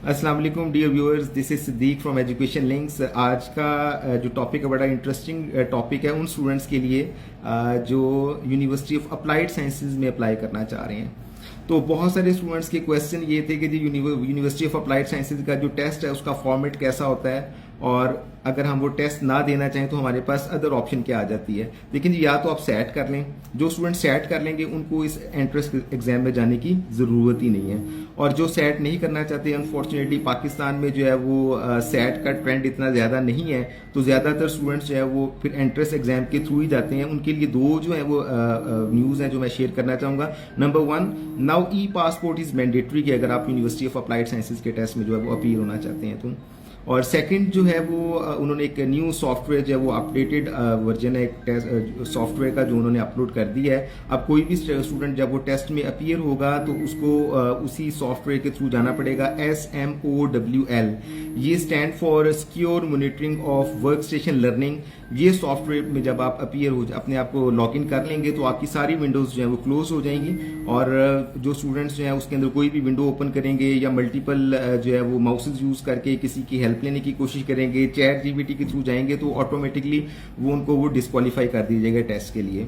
अस्सलाम वालेकुम dear viewers, this is Siddique from education links. आज का जो टॉपिक है बड़ा इंटरेस्टिंग टॉपिक है उन स्टूडेंट्स के लिए जो यूनिवर्सिटी ऑफ अप्लाइड साइंसेज में अप्लाई करना चाह रहे हैं। तो बहुत सारे स्टूडेंट्स के क्वेश्चन ये थे कि जी यूनिवर्सिटी ऑफ अप्लाइड साइंसेज का जो टेस्ट है उसका फॉर्मेट कैसा होता है, और अगर हम वो टेस्ट ना देना चाहें तो हमारे पास अदर ऑप्शन क्या आ जाती है। लेकिन या तो आप सेट कर लें, जो स्टूडेंट सेट कर लेंगे उनको इस एंट्रेंस एग्जाम में जाने की ज़रूरत ही नहीं है, और जो सेट नहीं करना चाहते, अनफॉर्चुनेटली पाकिस्तान में जो है वो सेट का ट्रेंड इतना ज़्यादा नहीं है, तो ज़्यादातर स्टूडेंट्स जो है वो फिर एंट्रेंस एग्जाम के थ्रू ही जाते हैं। उनके लिए दो जो है वो न्यूज़ हैं जो मैं शेयर करना चाहूँगा। Number one, now E passport is mandatory कि अगर आप यूनिवर्सिटी ऑफ अप्लाइड साइंसेज के टेस्ट में जो है वो अपीयर होना चाहते हैं तो। और सेकंड जो है वो उन्होंने एक न्यू सॉफ्टवेयर जो है वो अपडेटेड वर्जन है एक टेस्ट सॉफ्टवेयर का जो उन्होंने अपलोड कर दिया है। अब कोई भी स्टूडेंट जब वो टेस्ट में अपीयर होगा तो उसको उसी सॉफ्टवेयर के थ्रू जाना पड़ेगा। SMOWL, ये stand for secure monitoring of work station learning. ये सॉफ्टवेयर में जब आप अपीयर हो अपने आप को लॉग इन कर लेंगे तो आपकी सारी विंडोज जो है वो क्लोज हो जाएंगी, और जो स्टूडेंट्स जो है उसके अंदर कोई भी विंडो ओपन करेंगे या मल्टीपल जो है वो माउसेज यूज करके किसी की हेल्प लेने की कोशिश करेंगे, चैट जीपीटी के थ्रू जाएंगे तो ऑटोमेटिकली वो उनको वो डिस्क्वालीफाई कर दी जाएगा टेस्ट के लिए।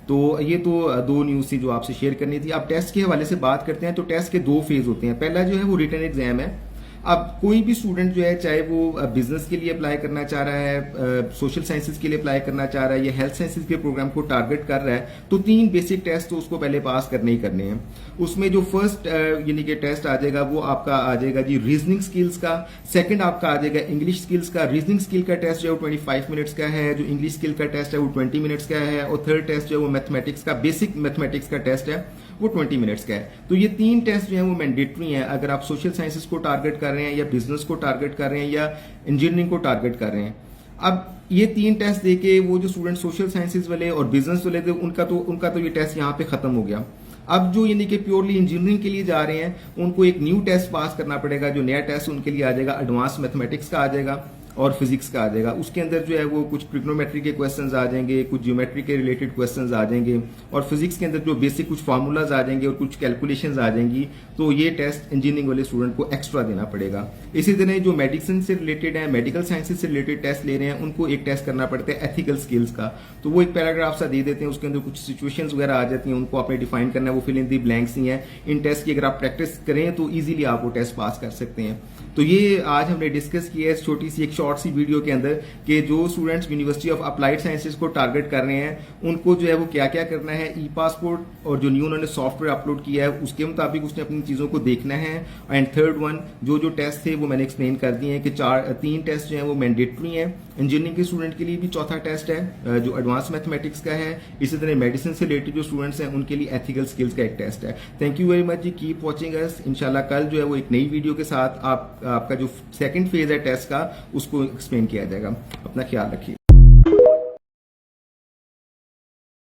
तो ये तो दो न्यूज़ थी जो आपसे शेयर करनी थी। अब टेस्ट के हवाले से बात करते हैं तो टेस्ट के दो फेज होते हैं। पहला जो है वो रिटन एग्जाम है। अब कोई भी स्टूडेंट जो है चाहे वो बिजनेस के लिए अप्लाई करना चाह रहा है, सोशल साइंसेज के लिए अप्लाई करना चाह रहा है या हेल्थ साइंसेज के प्रोग्राम को टारगेट कर रहा है, तो तीन बेसिक टेस्ट तो उसको पहले पास करने ही करने हैं। उसमें जो फर्स्ट यानी कि टेस्ट आ जाएगा वो आपका आ जाएगा जी रीजनिंग स्किल्स का। सेकंड आपका आ जाएगा इंग्लिश स्किल्स का। रीजनिंग स्किल का टेस्ट जो है वो 25 मिनट्स का है, जो इंग्लिश स्किल का टेस्ट है वो 20 मिनट्स का है, और थर्ड टेस्ट जो है वो मैथमेटिक्स का बेसिक मैथमेटिक्स का टेस्ट है वो 20 मिनट्स का है। तो ये तीन टेस्ट जो है वो मैंडेटरी हैं अगर आप सोशल साइंसेज को टारगेट कर रहे हैं या बिजनेस को टारगेट कर रहे हैं या इंजीनियरिंग को टारगेट कर रहे हैं। अब ये तीन टेस्ट देके वो जो स्टूडेंट सोशल साइंसेज वाले और बिजनेस वाले थे उनका तो ये टेस्ट यहाँ पे खत्म हो गया। अब जो यानी कि प्योरली इंजीनियरिंग के लिए जा रहे हैं उनको एक न्यू टेस्ट पास करना पड़ेगा। जो नया टेस्ट उनके लिए आ जाएगा एडवांस मैथमेटिक्स का आ जाएगा और फिजिक्स का आ जाएगा। उसके अंदर जो है वो कुछ ट्रिग्नोमेट्री के क्वेश्चंस आ जाएंगे, कुछ ज्योमेट्री के रिलेटेड क्वेश्चंस आ जाएंगे, और फिजिक्स के अंदर जो बेसिक कुछ फार्मूलाज आ जाएंगे और कुछ कैलकुलेशंस आ जाएंगी। तो ये टेस्ट इंजीनियरिंग वाले स्टूडेंट को एक्स्ट्रा देना पड़ेगा। इसी तरह जो मेडिसिन से रिलेटेड है, मेडिकल साइंसेज से रिलेटेड टेस्ट ले रहे हैं, उनको एक टेस्ट करना पड़ता है एथिकल स्किल्स का। तो वो एक पैराग्राफ सा दे देते हैं, उसके अंदर कुछ सिचुएशंस वगैरह आ जाती हैं, उनको आपने डिफाइन करना है, वो फिल इन दी ब्लैंक्स ही है। इन टेस्ट की अगर आप प्रैक्टिस करें तो ईजिली आप वो टेस्ट पास कर सकते हैं। तो ये आज हमने डिस्कस किया है छोटी सी एक शॉर्ट सी वीडियो के अंदर कि जो students university of applied sciences को टारगेट कर रहे हैं उनको जो है वो क्या क्या करना है। ई पासपोर्ट और जो न्यू उन्होंने सॉफ्टवेयर अपलोड किया है उसके मुताबिक उसने अपनी चीज़ों को देखना है। एंड थर्ड वन, जो टेस्ट थे वो मैंने एक्सप्लेन कर दिए हैं कि तीन टेस्ट जो है वो मैंडेटरी हैं। इंजीनियरिंग के स्टूडेंट के लिए भी चौथा टेस्ट है जो एडवांस मैथमेटिक्स का है। इसी तरह मेडिसिन से रिलेटेड जो स्टूडेंट्स हैं उनके लिए एथिकल स्किल्स का एक टेस्ट है। थैंक यू वेरी मच जी, कीप वॉचिंग अस। इंशाल्लाह कल जो है वो एक नई वीडियो के साथ आपका जो सेकंड फेज है टेस्ट का उसको एक्सप्लेन किया जाएगा। अपना ख्याल रखिए।